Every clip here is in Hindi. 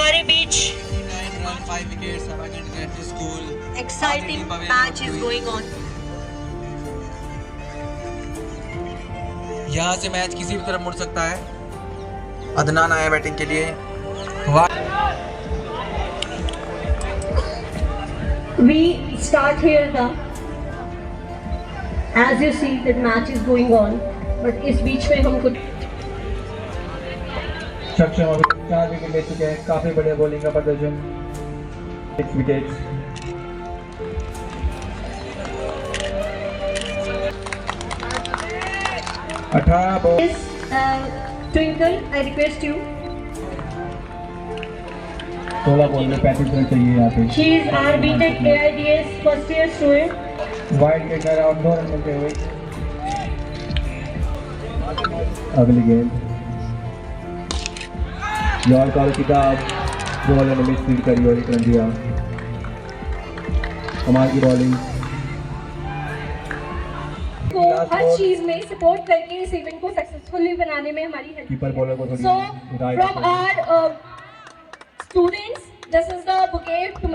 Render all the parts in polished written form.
हमारे बीच 9 run 5 wickets against the school. exciting match is going on. यहाँ से मैच किसी भी तरफ मुड़ सकता है। अदनान आया बैटिंग के लिए। We start here now. As you see that match is going on, but इस बीच में हम कुछ सक्षम अभी 4 विकेट ले चुके हैं। काफी बढ़िया बॉलिंग का प्रदर्शन। 6 wicket. Twinkle, I request you. 16 ball में 35 रन चाहिए यहाँ पे। She is our BTech AIDS first year student. Wide लेकर और 2 रन मिलते हुए अगली गेंद यॉर्कर किताब बॉलर ने मिस फील्ड करी और 1 रन दिया। कमाल की बॉलिंग को हर चीज में सपोर्ट करके इस इवेंट को सक्सेसफुली बनाने में हमारी हेल्प। कीपर बॉलर को थोड़ी so from our students this is the bouquet to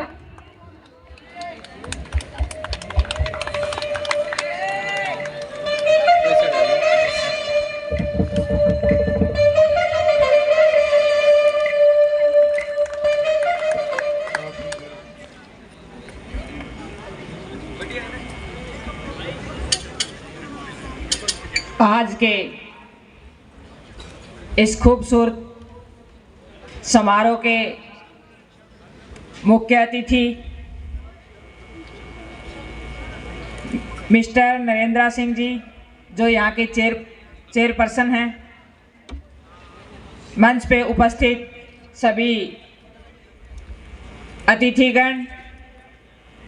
आज के इस खूबसूरत समारोह के मुख्य अतिथि मिस्टर नरेंद्र सिंह जी, जो यहाँ के चेयरपर्सन हैं, मंच पे उपस्थित सभी अतिथिगण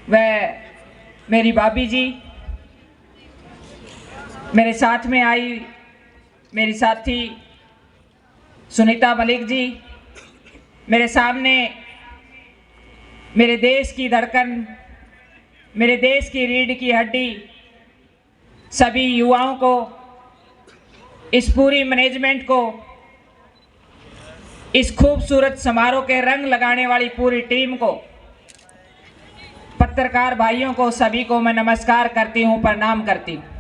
व मेरी भाभी जी, मेरे साथ में आई मेरी साथी सुनीता मलिक जी, मेरे सामने मेरे देश की धड़कन, मेरे देश की रीढ़ की हड्डी, सभी युवाओं को, इस पूरी मैनेजमेंट को, इस खूबसूरत समारोह के रंग लगाने वाली पूरी टीम को, पत्रकार भाइयों को, सभी को मैं नमस्कार करती हूँ, प्रणाम करती हूँ।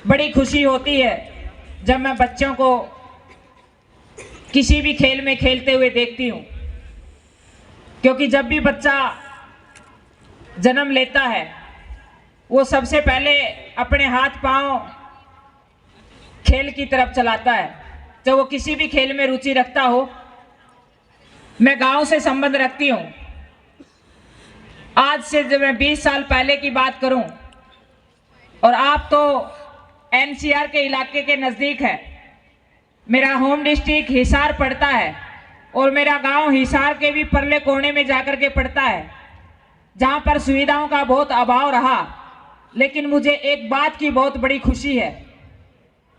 बड़ी खुशी होती है जब मैं बच्चों को किसी भी खेल में खेलते हुए देखती हूँ, क्योंकि जब भी बच्चा जन्म लेता है वो सबसे पहले अपने हाथ पांव खेल की तरफ चलाता है, जब वो किसी भी खेल में रुचि रखता हो। मैं गांव से संबंध रखती हूँ। आज से जब मैं 20 साल पहले की बात करूं, और आप तो एनसीआर के इलाके के नज़दीक है, मेरा होम डिस्ट्रिक्ट हिसार पड़ता है और मेरा गांव हिसार के भी परले कोने में जाकर के पड़ता है, जहां पर सुविधाओं का बहुत अभाव रहा। लेकिन मुझे एक बात की बहुत बड़ी खुशी है,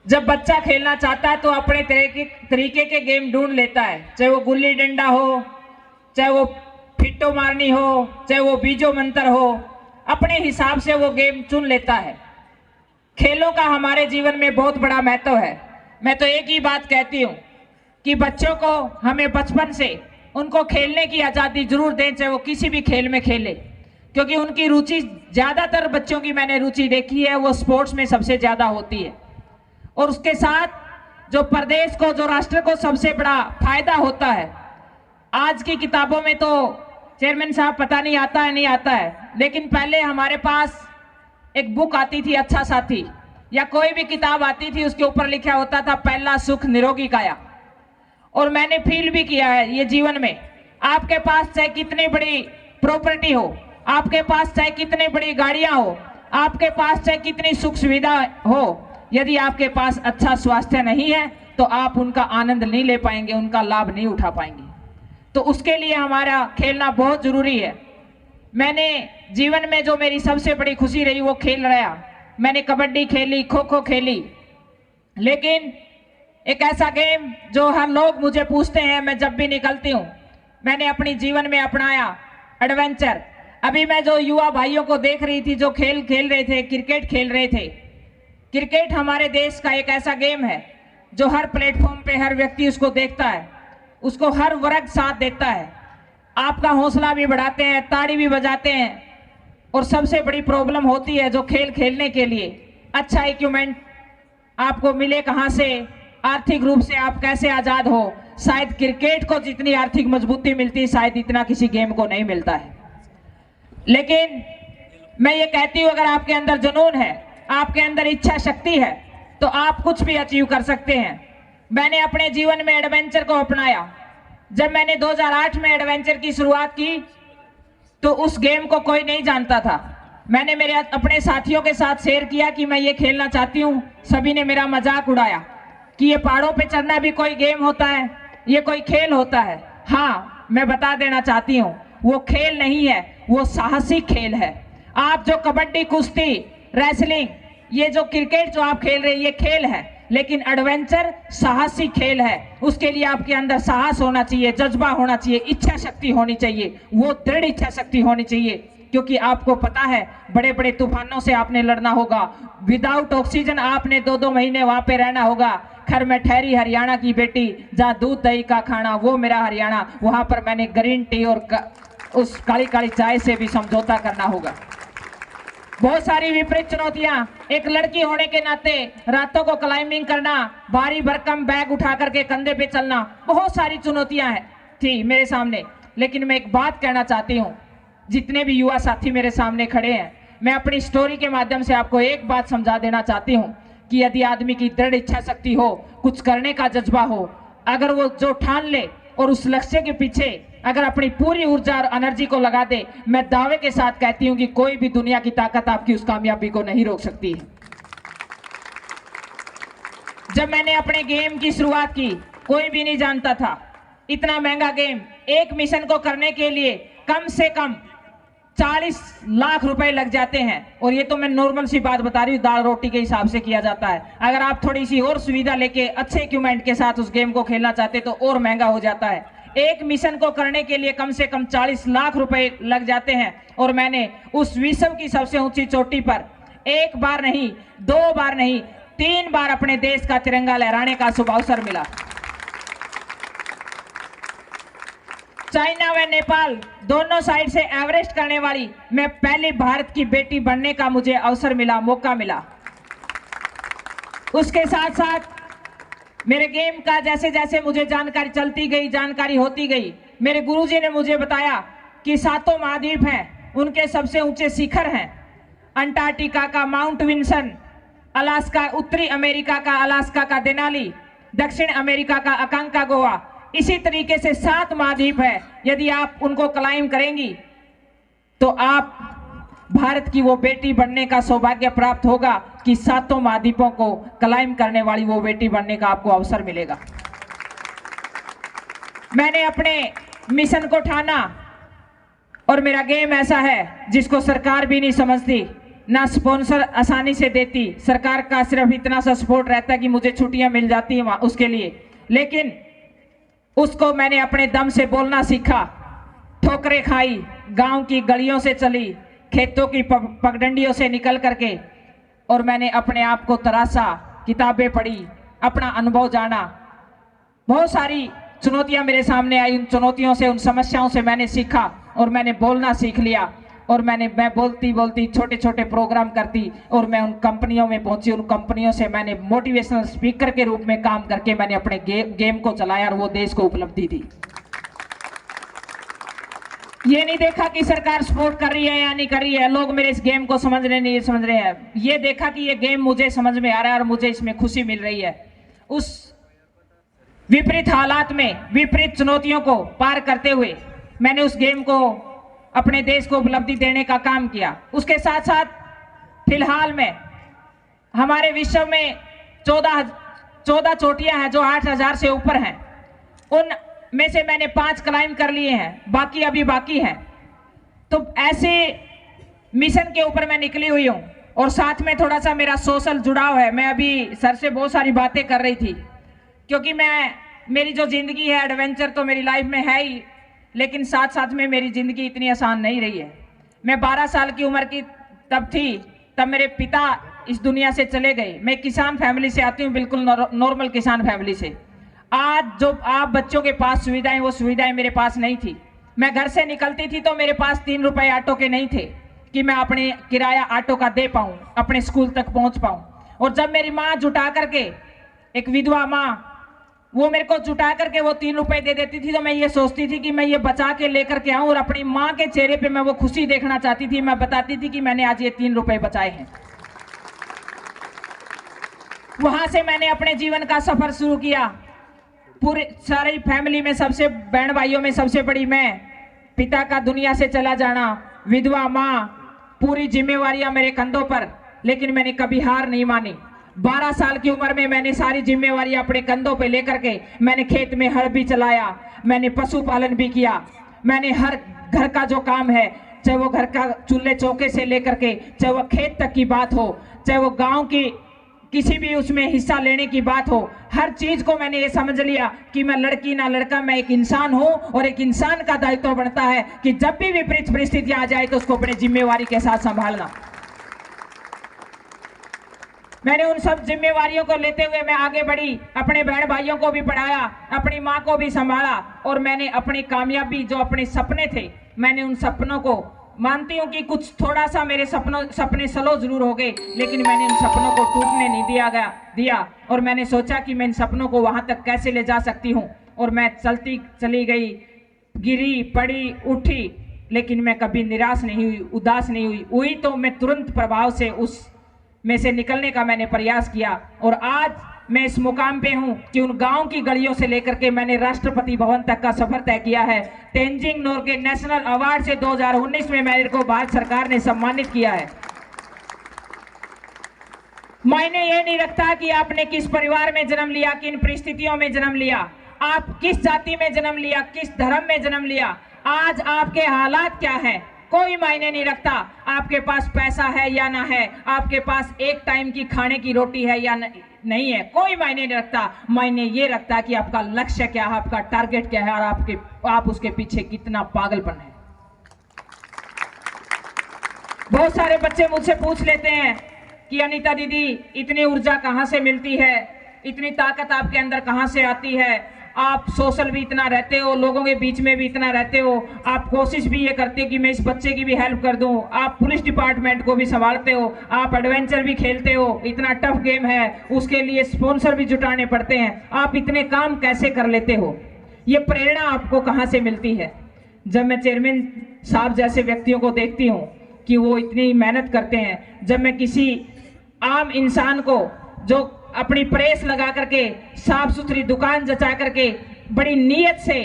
जब बच्चा खेलना चाहता है तो अपने तरीके के गेम ढूंढ लेता है, चाहे वो गुल्ली डंडा हो, चाहे वो फिट्टो मारनी हो, चाहे वो बीजो मंतर हो, अपने हिसाब से वो गेम चुन लेता है। खेलों का हमारे जीवन में बहुत बड़ा महत्व है। मैं तो एक ही बात कहती हूँ कि बच्चों को हमें बचपन से उनको खेलने की आज़ादी जरूर दें, चाहे वो किसी भी खेल में खेले, क्योंकि उनकी रुचि, ज़्यादातर बच्चों की मैंने रुचि देखी है वो स्पोर्ट्स में सबसे ज़्यादा होती है। और उसके साथ जो प्रदेश को, जो राष्ट्र को सबसे बड़ा फायदा होता है। आज की किताबों में तो चेयरमैन साहब पता नहीं आता है नहीं आता है, लेकिन पहले हमारे पास एक बुक आती थी, अच्छा साथी, या कोई भी किताब आती थी, उसके ऊपर लिखा होता था पहला सुख निरोगी काया। और मैंने फील भी किया है ये जीवन में, आपके पास चाहे कितनी बड़ी प्रॉपर्टी हो, आपके पास चाहे कितनी बड़ी गाड़ियां हो, आपके पास चाहे कितनी सुख सुविधा हो, यदि आपके पास अच्छा स्वास्थ्य नहीं है तो आप उनका आनंद नहीं ले पाएंगे, उनका लाभ नहीं उठा पाएंगे। तो उसके लिए हमारा खेलना बहुत जरूरी है। मैंने जीवन में जो मेरी सबसे बड़ी खुशी रही वो खेल रहा, मैंने कबड्डी खेली, खो खो खेली, लेकिन एक ऐसा गेम जो हर लोग मुझे पूछते हैं, मैं जब भी निकलती हूँ, मैंने अपनी जीवन में अपनाया एडवेंचर। अभी मैं जो युवा भाइयों को देख रही थी जो खेल खेल रहे थे, क्रिकेट खेल रहे थे, क्रिकेट हमारे देश का एक ऐसा गेम है जो हर प्लेटफॉर्म पे हर व्यक्ति उसको देखता है, उसको हर वर्ग साथ देता है, आपका हौसला भी बढ़ाते हैं, ताड़ी भी बजाते हैं। और सबसे बड़ी प्रॉब्लम होती है जो खेल खेलने के लिए अच्छा इक्विपमेंट आपको मिले कहाँ से, आर्थिक रूप से आप कैसे आज़ाद हो। शायद क्रिकेट को जितनी आर्थिक मजबूती मिलती है शायद इतना किसी गेम को नहीं मिलता है। लेकिन मैं ये कहती हूँ, अगर आपके अंदर जुनून है, आपके अंदर इच्छा शक्ति है, तो आप कुछ भी अचीव कर सकते हैं। मैंने अपने जीवन में एडवेंचर को अपनाया। जब मैंने 2008 में एडवेंचर की शुरुआत की तो उस गेम को कोई नहीं जानता था। मैंने मेरे अपने साथियों के साथ शेयर किया कि मैं ये खेलना चाहती हूँ। सभी ने मेरा मजाक उड़ाया कि ये पहाड़ों पे चढ़ना भी कोई गेम होता है, ये कोई खेल होता है। हाँ, मैं बता देना चाहती हूँ, वो खेल नहीं है, वो साहसिक खेल है। आप जो कबड्डी, कुश्ती, रेसलिंग, ये जो क्रिकेट जो आप खेल रहे हैं ये खेल है, लेकिन एडवेंचर साहसिक खेल है। उसके लिए आपके अंदर साहस होना चाहिए, जज्बा होना चाहिए, इच्छा शक्ति होनी चाहिए, वो दृढ़ इच्छा शक्ति होनी चाहिए। क्योंकि आपको पता है बड़े बड़े तूफानों से आपने लड़ना होगा, विदाउट ऑक्सीजन आपने 2-2 महीने वहां पे रहना होगा। खर में ठहरी हरियाणा की बेटी, जहाँ दूध दही का खाना, वो मेरा हरियाणा। वहां पर मैंने ग्रीन टी और उस काली काली चाय से भी समझौता करना होगा। बहुत सारी विपरीत चुनौतियां, एक लड़की होने के नाते रातों को क्लाइंबिंग करना, भारी भरकम बैग उठा करके कंधे पे चलना, बहुत सारी चुनौतियां हैं थी मेरे सामने। लेकिन मैं एक बात कहना चाहती हूँ, जितने भी युवा साथी मेरे सामने खड़े हैं, मैं अपनी स्टोरी के माध्यम से आपको एक बात समझा देना चाहती हूँ कि यदि आदमी की दृढ़ इच्छा शक्ति हो, कुछ करने का जज्बा हो, अगर वो जो ठान ले और उस लक्ष्य के पीछे अगर अपनी पूरी ऊर्जा और एनर्जी को लगा दे, मैं दावे के साथ कहती हूं कि कोई भी दुनिया की ताकत आपकी उस कामयाबी को नहीं रोक सकती है। जब मैंने अपने गेम की शुरुआत की, कोई भी नहीं जानता था इतना महंगा गेम। एक मिशन को करने के लिए कम से कम 40 लाख रुपए लग जाते हैं। और ये तो मैं नॉर्मल सी बात बता रही हूँ, दाल रोटी के हिसाब से किया जाता है। अगर आप थोड़ी सी और सुविधा लेके अच्छे इक्विपमेंट के साथ उस गेम को खेलना चाहते तो और महंगा हो जाता है। एक मिशन को करने के लिए कम से कम 40 लाख रुपए लग जाते हैं। और मैंने उस विश्व की सबसे ऊंची चोटी पर एक बार नहीं, 2 बार नहीं, 3 बार अपने देश का तिरंगा लहराने का शुभ अवसर मिला। चाइना व नेपाल दोनों साइड से एवरेस्ट करने वाली मैं पहली भारत की बेटी बनने का मुझे अवसर मिला, मौका मिला। उसके साथ साथ मेरे गेम का जैसे जैसे मुझे जानकारी चलती गई, जानकारी होती गई, मेरे गुरुजी ने मुझे बताया कि 7 महाद्वीप हैं, उनके सबसे ऊंचे शिखर हैं अंटार्कटिका का माउंट विल्सन, अलास्का, उत्तरी अमेरिका का अलास्का का देनाली, दक्षिण अमेरिका का अकांकागुआ। इसी तरीके से 7 महाद्वीप है। यदि आप उनको क्लाइंब करेंगी तो आप भारत की वो बेटी बनने का सौभाग्य प्राप्त होगा कि 7 महाद्वीपों को क्लाइंब करने वाली वो बेटी बनने का आपको अवसर मिलेगा। मैंने अपने मिशन को ठाना और मेरा गेम ऐसा है जिसको सरकार भी नहीं समझती, ना स्पॉन्सर आसानी से देती। सरकार का सिर्फ इतना सा सपोर्ट रहता है कि मुझे छुट्टियां मिल जाती हैं उसके लिए, लेकिन उसको मैंने अपने दम से बोलना सीखा, ठोकरें खाई, गांव की गलियों से चली, खेतों की पगडंडियों से निकल करके, और मैंने अपने आप को तराशा, किताबें पढ़ी, अपना अनुभव जाना। बहुत सारी चुनौतियां मेरे सामने आई, उन चुनौतियों से, उन समस्याओं से मैंने सीखा और मैंने बोलना सीख लिया। और मैं बोलती बोलती छोटे छोटे प्रोग्राम करती और मैं उन कंपनियों में पहुंची। उन कंपनियों से मैंने मोटिवेशनल स्पीकर के रूप में काम करके मैंने अपने गेम को चलाया और वो देश को उपलब्धि दी। ये नहीं देखा कि सरकार सपोर्ट कर रही है या नहीं कर रही है, लोग मेरे इस गेम को समझ रहे नहीं समझ रहे हैं। ये देखा कि ये गेम मुझे समझ में आ रहा है और मुझे इसमें खुशी मिल रही है। उस विपरीत हालात में, विपरीत चुनौतियों को पार करते हुए मैंने उस गेम को, अपने देश को उपलब्धि देने का काम किया। उसके साथ साथ फिलहाल में हमारे विश्व में 14 चोटियां हैं जो 8000 से ऊपर हैं। उन में से मैंने 5 क्लाइंब कर लिए हैं, बाकी अभी बाकी हैं। तो ऐसे मिशन के ऊपर मैं निकली हुई हूँ और साथ में थोड़ा सा मेरा सोशल जुड़ाव है। मैं अभी सर से बहुत सारी बातें कर रही थी क्योंकि मेरी जो जिंदगी है, एडवेंचर तो मेरी लाइफ में है ही, लेकिन साथ साथ में मेरी ज़िंदगी इतनी आसान नहीं रही है। मैं 12 साल की उम्र की तब थी, तब मेरे पिता इस दुनिया से चले गए। मैं किसान फैमिली से आती हूँ, बिल्कुल नॉर्मल किसान फैमिली से। आज जो आप बच्चों के पास सुविधाएं, वो सुविधाएं मेरे पास नहीं थी। मैं घर से निकलती थी तो मेरे पास 3 रुपए ऑटो के नहीं थे कि मैं अपने किराया ऑटो का दे पाऊं, अपने स्कूल तक पहुंच पाऊं। और जब मेरी माँ जुटा करके, एक विधवा माँ, वो मेरे को जुटा करके वो 3 रुपए दे देती थी, तो मैं ये सोचती थी कि मैं ये बचा के लेकर के आऊं, और अपनी माँ के चेहरे पे मैं वो खुशी देखना चाहती थी। मैं बताती थी कि मैंने आज ये 3 रुपए बचाए हैं। वहां से मैंने अपने जीवन का सफर शुरू किया। पूरे सारी फैमिली में सबसे, बहन भाइयों में सबसे बड़ी मैं, पिता का दुनिया से चला जाना, विधवा माँ, पूरी जिम्मेवारियां मेरे कंधों पर, लेकिन मैंने कभी हार नहीं मानी। 12 साल की उम्र में मैंने सारी जिम्मेवारियां अपने कंधों पे लेकर के मैंने खेत में हल भी चलाया, मैंने पशुपालन भी किया, मैंने हर घर का जो काम है, चाहे वो घर का चूल्हे चौके से लेकर के, चाहे वो खेत तक की बात हो, चाहे वो गांव की किसी भी उसमें हिस्सा लेने की बात हो, हर चीज को मैंने ये समझ लिया कि मैं लड़की ना लड़का, मैं एक इंसान हूं, और एक इंसान का दायित्व बनता है कि जब भी विपरीत परिस्थितियां आ जाए तो उसको अपनी जिम्मेवारी के साथ संभालना। मैंने उन सब जिम्मेवारियों को लेते हुए मैं आगे बढ़ी, अपने बहन भाइयों को भी पढ़ाया, अपनी माँ को भी संभाला, और मैंने अपनी कामयाबी, जो अपने सपने थे, मैंने उन सपनों को, मानती हूँ कि कुछ थोड़ा सा मेरे सपने स्लो जरूर हो गए, लेकिन मैंने इन सपनों को टूटने नहीं दिया, और मैंने सोचा कि मैं इन सपनों को वहां तक कैसे ले जा सकती हूँ। और मैं चली गई, गिरी, पड़ी, उठी, लेकिन मैं कभी निराश नहीं हुई, उदास नहीं हुई तो मैं तुरंत प्रभाव से उस में से निकलने का मैंने प्रयास किया। और आज मैं इस मुकाम पे हूं कि उन गांव की गलियों से लेकर के मैंने राष्ट्रपति भवन तक का सफर तय किया है। तेंजिंग नोर्गे नेशनल अवार्ड से 2019 में मेरे को भारत सरकार ने सम्मानित किया है। मायने ये नहीं रखता कि आपने किस परिवार में जन्म लिया, किन परिस्थितियों में जन्म लिया, आप किस जाति में जन्म लिया, किस धर्म में जन्म लिया, आज आपके हालात क्या है, कोई मायने नहीं रखता। आपके पास पैसा है या ना है, आपके पास एक टाइम की खाने की रोटी है या नहीं है, कोई मायने नहीं रखता। मायने ये रखता है कि आपका लक्ष्य क्या है, आपका टारगेट क्या है, और आप उसके पीछे कितना पागलपन है। बहुत सारे बच्चे मुझसे पूछ लेते हैं कि अनीता दीदी, इतनी ऊर्जा कहां से मिलती है, इतनी ताकत आपके अंदर कहां से आती है, आप सोशल भी इतना रहते हो, लोगों के बीच में भी इतना रहते हो, आप कोशिश भी ये करते हो कि मैं इस बच्चे की भी हेल्प कर दूं, आप पुलिस डिपार्टमेंट को भी संभालते हो, आप एडवेंचर भी खेलते हो, इतना टफ गेम है, उसके लिए स्पॉन्सर भी जुटाने पड़ते हैं, आप इतने काम कैसे कर लेते हो, ये प्रेरणा आपको कहां से मिलती है? जब मैं चेयरमैन साहब जैसे व्यक्तियों को देखती हूँ कि वो इतनी मेहनत करते हैं, जब मैं किसी आम इंसान को जो अपनी प्रेस लगा करके, साफ सुथरी दुकान जचा करके, बड़ी नीयत से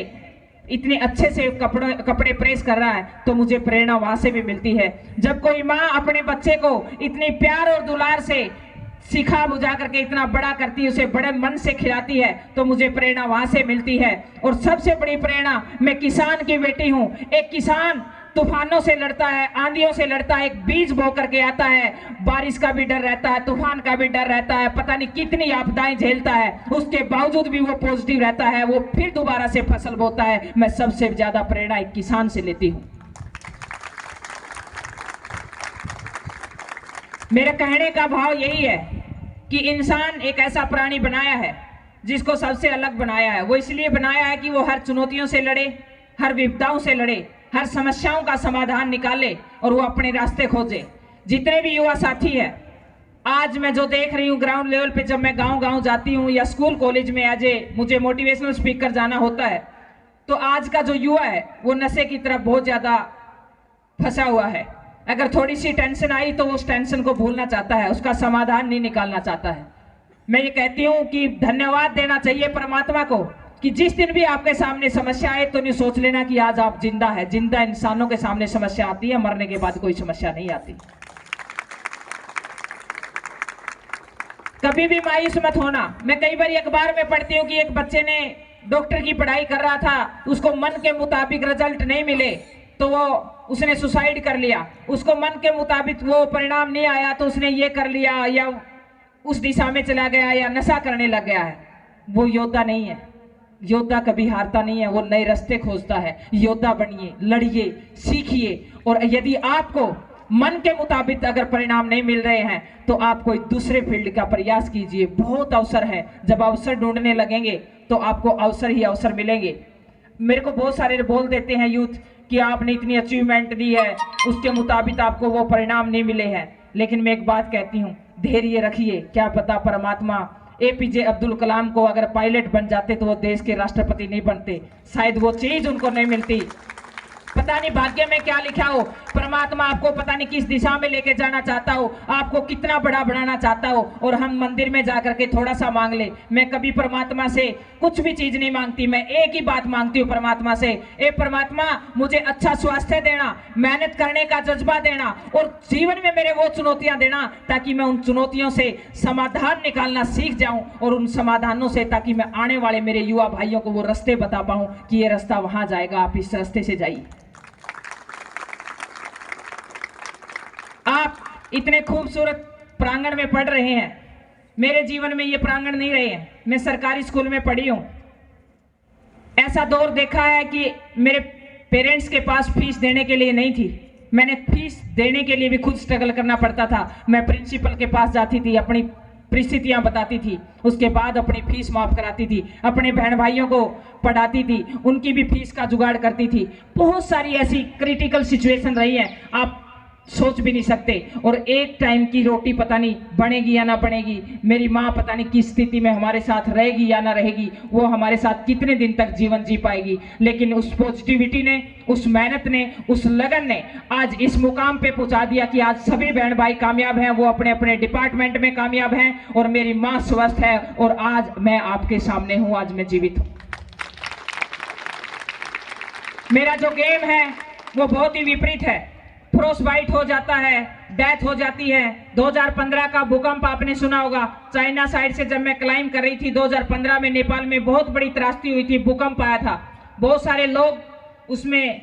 इतने अच्छे से कपड़े प्रेस कर रहा है, तो मुझे प्रेरणा वहां से भी मिलती है। जब कोई माँ अपने बच्चे को इतनी प्यार और दुलार से सिखा बुझा करके इतना बड़ा करती है, उसे बड़े मन से खिलाती है, तो मुझे प्रेरणा वहां से मिलती है। और सबसे बड़ी प्रेरणा, मैं किसान की बेटी हूं। एक किसान तूफानों से लड़ता है, आंधियों से लड़ता है, एक बीज बो करके आता है, बारिश का भी डर रहता है, तूफान का भी डर रहता है, पता नहीं कितनी आपदाएं झेलता है, उसके बावजूद भी वो पॉजिटिव रहता है, वो फिर दोबारा से फसल बोता है। मैं सबसे ज्यादा प्रेरणा एक किसान से लेती हूं। मेरे कहने का भाव यही है कि इंसान एक ऐसा प्राणी बनाया है जिसको सबसे अलग बनाया है। वो इसलिए बनाया है कि वो हर चुनौतियों से लड़े, हर विपदाओं से लड़े, हर समस्याओं का समाधान निकाले और वो अपने रास्ते खोजे। जितने भी युवा साथी हैं, आज मैं जो देख रही हूँ ग्राउंड लेवल पे, जब मैं गांव-गांव जाती हूँ या स्कूल कॉलेज में आज मुझे मोटिवेशनल स्पीकर जाना होता है, तो आज का जो युवा है वो नशे की तरफ बहुत ज्यादा फंसा हुआ है। अगर थोड़ी सी टेंशन आई तो उस टेंशन को भूलना चाहता है, उसका समाधान नहीं निकालना चाहता है। मैं ये कहती हूँ कि धन्यवाद देना चाहिए परमात्मा को कि जिस दिन भी आपके सामने समस्या आए तो नहीं सोच लेना कि आज आप जिंदा है। जिंदा इंसानों के सामने समस्या आती है, मरने के बाद कोई समस्या नहीं आती। कभी भी मायूस मत होना। मैं कई बार अखबार में पढ़ती हूँ कि एक बच्चे ने डॉक्टर की पढ़ाई कर रहा था, उसको मन के मुताबिक रिजल्ट नहीं मिले तो उसने सुसाइड कर लिया। उसको मन के मुताबिक वो परिणाम नहीं आया तो उसने ये कर लिया या उस दिशा में चला गया या नशा करने लग गया है। वो योद्धा नहीं है। योद्धा कभी हारता नहीं है, वो नए रास्ते खोजता है। योद्धा बनिए, लड़िए, सीखिए। और यदि आपको मन के मुताबिक अगर परिणाम नहीं मिल रहे हैं तो आप कोई दूसरे फील्ड का प्रयास कीजिए। बहुत अवसर है, जब अवसर ढूंढने लगेंगे तो आपको अवसर ही अवसर मिलेंगे। मेरे को बहुत सारे बोल देते हैं यूथ कि आपने इतनी अचीवमेंट दी है, उसके मुताबिक आपको वो परिणाम नहीं मिले हैं। लेकिन मैं एक बात कहती हूँ, धैर्य रखिए। क्या पता परमात्मा APJ अब्दुल कलाम को अगर पायलट बन जाते तो वो देश के राष्ट्रपति नहीं बनते, शायद वो चीज उनको नहीं मिलती। पता नहीं भाग्य में क्या लिखा हो, परमात्मा आपको पता नहीं किस दिशा में लेके जाना चाहता हो, आपको कितना बड़ा बनाना चाहता हो। और हम मंदिर में जाकर के थोड़ा सा मांग ले। मैं कभी परमात्मा से कुछ भी चीज नहीं मांगती, मैं एक ही बात मांगती हूँ परमात्मा से, ए परमात्मा मुझे अच्छा स्वास्थ्य देना, मेहनत करने का जज्बा देना और जीवन में मेरे वो चुनौतियां देना ताकि मैं उन चुनौतियों से समाधान निकालना सीख जाऊं और उन समाधानों से ताकि मैं आने वाले मेरे युवा भाइयों को वो रास्ते बता पाऊं कि ये रास्ता वहां जाएगा, आप इस रास्ते से जाइए। आप इतने खूबसूरत प्रांगण में पढ़ रहे हैं, मेरे जीवन में ये प्रांगण नहीं रहे हैं। मैं सरकारी स्कूल में पढ़ी हूं। ऐसा दौर देखा है कि मेरे पेरेंट्स के पास फीस देने के लिए नहीं थी, मैंने फीस देने के लिए भी खुद स्ट्रगल करना पड़ता था। मैं प्रिंसिपल के पास जाती थी, अपनी परिस्थितियां बताती थी, उसके बाद अपनी फीस माफ कराती थी, अपने बहन भाइयों को पढ़ाती थी, उनकी भी फीस का जुगाड़ करती थी। बहुत सारी ऐसी क्रिटिकल सिचुएशन रही है, आप सोच भी नहीं सकते। और एक टाइम की रोटी पता नहीं बनेगी या ना बनेगी, मेरी माँ पता नहीं किस स्थिति में हमारे साथ रहेगी या ना रहेगी, वो हमारे साथ कितने दिन तक जीवन जी पाएगी। लेकिन उस पॉजिटिविटी ने, उस मेहनत ने, उस लगन ने आज इस मुकाम पे पहुंचा दिया कि आज सभी बहन भाई कामयाब हैं, वो अपने अपने डिपार्टमेंट में कामयाब हैं और मेरी माँ स्वस्थ है और आज मैं आपके सामने हूँ, आज मैं जीवित हूँ। मेरा जो गेम है वो बहुत ही विपरीत है। फ्रोस्टबाइट हो जाता है, डेथ हो जाती है। 2015 का भूकंप आपने सुना होगा, चाइना साइड से जब मैं क्लाइंब कर रही थी 2015 में, नेपाल में बहुत बड़ी त्रासदी हुई थी, भूकंप आया था। बहुत सारे लोग उसमें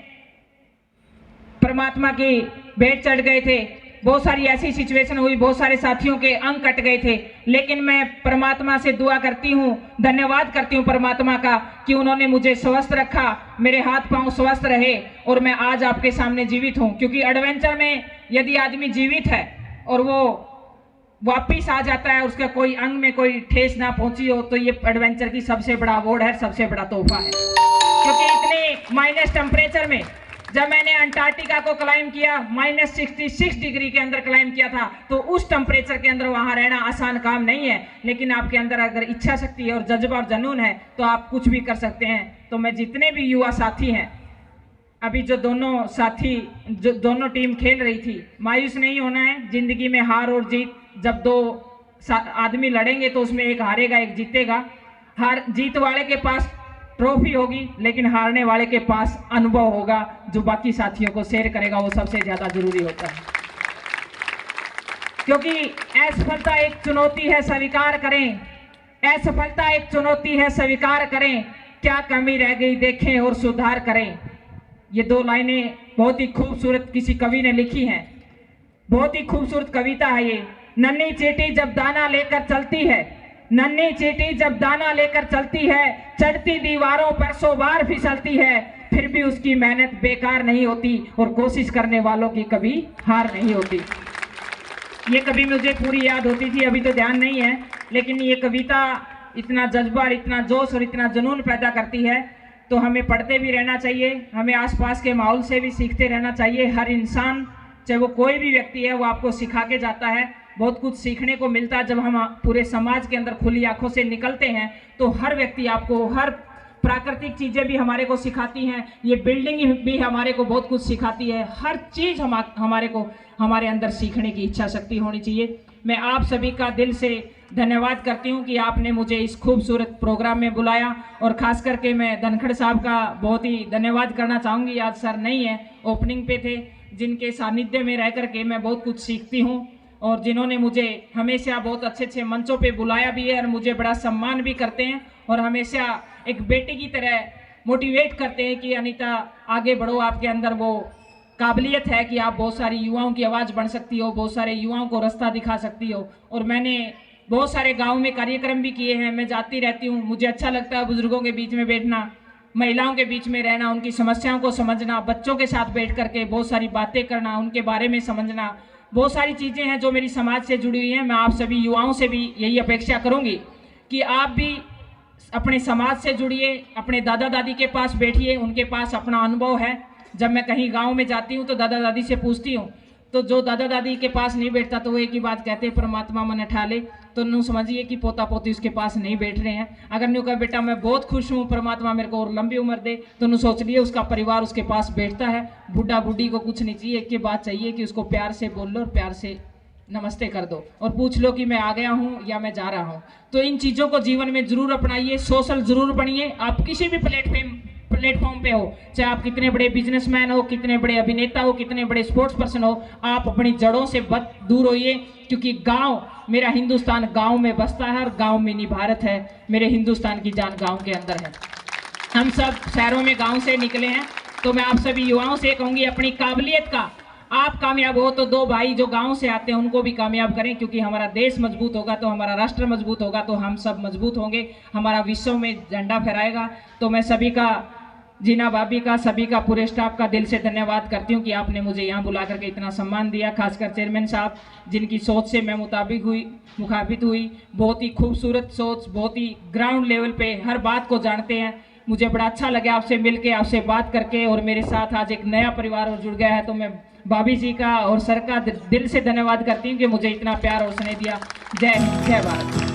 परमात्मा की भेंट चढ़ गए थे, बहुत सारी ऐसी सिचुएशन हुई, बहुत सारे साथियों के अंग कट गए थे। लेकिन मैं परमात्मा से दुआ करती हूँ, धन्यवाद करती हूँ परमात्मा का कि उन्होंने मुझे स्वस्थ रखा, मेरे हाथ पांव स्वस्थ रहे और मैं आज आपके सामने जीवित हूँ। क्योंकि एडवेंचर में यदि आदमी जीवित है और वो वापिस आ जाता है, उसका कोई अंग में कोई ठेस ना पहुंची हो, तो ये एडवेंचर की सबसे बड़ा अवार्ड है, सबसे बड़ा तोहफा है। क्योंकि इतने माइनस टेम्परेचर में जब मैंने अंटार्कटिका को क्लाइम किया, -66 डिग्री के अंदर क्लाइम किया था, तो उस टेम्परेचर के अंदर वहां रहना आसान काम नहीं है। लेकिन आपके अंदर अगर इच्छा शक्ति है और जज्बा और जुनून है तो आप कुछ भी कर सकते हैं। तो मैं जितने भी युवा साथी हैं, अभी जो दोनों साथी, जो दोनों टीम खेल रही थी, मायूस नहीं होना है। जिंदगी में हार और जीत, जब दो आदमी लड़ेंगे तो उसमें एक हारेगा एक जीतेगा। हार जीत वाले के पास ट्रॉफी होगी, लेकिन हारने वाले के पास अनुभव होगा जो बाकी साथियों को शेयर करेगा, वो सबसे ज्यादा जरूरी होता है। क्योंकि असफलता एक चुनौती है, स्वीकार करें। असफलता एक चुनौती है, स्वीकार करें। क्या कमी रह गई देखें और सुधार करें। ये दो लाइनें बहुत ही खूबसूरत किसी कवि ने लिखी हैं, बहुत ही खूबसूरत कविता है ये। नन्ही चींटी जब दाना लेकर चलती है, नन्ही चींटी जब दाना लेकर चलती है, चढ़ती दीवारों पर 100 बार फिसलती है, फिर भी उसकी मेहनत बेकार नहीं होती और कोशिश करने वालों की कभी हार नहीं होती। ये कभी मुझे पूरी याद होती थी, अभी तो ध्यान नहीं है, लेकिन ये कविता इतना जज्बा, इतना जोश और इतना जुनून पैदा करती है। तो हमें पढ़ते भी रहना चाहिए, हमें आसपास के माहौल से भी सीखते रहना चाहिए। हर इंसान, चाहे वो कोई भी व्यक्ति है, वो आपको सिखा के जाता है। बहुत कुछ सीखने को मिलता है। जब हम पूरे समाज के अंदर खुली आंखों से निकलते हैं तो हर व्यक्ति आपको, हर प्राकृतिक चीज़ें भी हमारे को सिखाती हैं, ये बिल्डिंग भी हमारे को बहुत कुछ सिखाती है। हर चीज़ हमारे को, हमारे अंदर सीखने की इच्छा शक्ति होनी चाहिए। मैं आप सभी का दिल से धन्यवाद करती हूं कि आपने मुझे इस खूबसूरत प्रोग्राम में बुलाया, और ख़ास करके मैं धनखड़ साहब का बहुत ही धन्यवाद करना चाहूँगी। आज सर नहीं है, ओपनिंग पे थे, जिनके सानिध्य में रह करके मैं बहुत कुछ सीखती हूँ और जिन्होंने मुझे हमेशा बहुत अच्छे अच्छे मंचों पे बुलाया भी है और मुझे बड़ा सम्मान भी करते हैं और हमेशा एक बेटे की तरह मोटिवेट करते हैं कि अनीता आगे बढ़ो, आपके अंदर वो काबिलियत है कि आप बहुत सारी युवाओं की आवाज़ बन सकती हो, बहुत सारे युवाओं को रास्ता दिखा सकती हो। और मैंने बहुत सारे गाँव में कार्यक्रम भी किए हैं, मैं जाती रहती हूँ, मुझे अच्छा लगता है बुजुर्गों के बीच में बैठना। महिलाओं के बीच में रहना, उनकी समस्याओं को समझना, बच्चों के साथ बैठ करके बहुत सारी बातें करना, उनके बारे में समझना, बहुत सारी चीज़ें हैं जो मेरी समाज से जुड़ी हुई हैं। मैं आप सभी युवाओं से भी यही अपेक्षा करूंगी कि आप भी अपने समाज से जुड़िए, अपने दादा दादी के पास बैठिए, उनके पास अपना अनुभव है। जब मैं कहीं गांव में जाती हूँ तो दादा दादी से पूछती हूँ, तो जो दादा दादी के पास नहीं बैठता तो वो एक ही बात कहते हैं, परमात्मा मन ठा ले। तो नू समझिए कि पोता पोती उसके पास नहीं बैठ रहे हैं। अगर नू कहे बेटा मैं बहुत खुश हूँ, परमात्मा मेरे को और लंबी उम्र दे, तो नू सोच लिए उसका परिवार उसके पास बैठता है। बूढ़ा बूढ़ी को कुछ नहीं चाहिए, एक ही बात चाहिए कि उसको प्यार से बोल लो और प्यार से नमस्ते कर दो और पूछ लो कि मैं आ गया हूँ या मैं जा रहा हूँ। तो इन चीज़ों को जीवन में जरूर अपनाइए, सोशल जरूर बनिए। आप किसी भी प्लेटफॉर्म पे हो, चाहे आप कितने बड़े बिजनेसमैन हो, कितने बड़े अभिनेता हो, कितने बड़े स्पोर्ट्स पर्सन हो, आप अपनी जड़ों से बद दूर होइए। क्योंकि गांव, मेरा हिंदुस्तान गांव में बसता है और गांव में नहीं भारत है। मेरे हिंदुस्तान की जान गांव के अंदर है। हम सब शहरों में गांव से निकले हैं। तो मैं आप सभी युवाओं से कहूँगी, अपनी काबिलियत का आप कामयाब हो तो दो भाई जो गांव से आते हैं उनको भी कामयाब करें। क्योंकि हमारा देश मजबूत होगा तो हमारा राष्ट्र मजबूत होगा, तो हम सब मजबूत होंगे, हमारा विश्व में झंडा फहराएगा। तो मैं सभी का, जीना भाभी का, सभी का, पूरे स्टाफ का दिल से धन्यवाद करती हूँ कि आपने मुझे यहाँ बुला करके इतना सम्मान दिया। खासकर चेयरमैन साहब, जिनकी सोच से मैं मुखाबित हुई। बहुत ही खूबसूरत सोच, बहुत ही ग्राउंड लेवल पे हर बात को जानते हैं। मुझे बड़ा अच्छा लगा आपसे मिलके, आपसे बात करके, और मेरे साथ आज एक नया परिवार और जुड़ गया है। तो मैं भाभी जी का और सर का दिल से धन्यवाद करती हूँ कि मुझे इतना प्यार और स्नेह दिया। जय हिंद, जय भारत।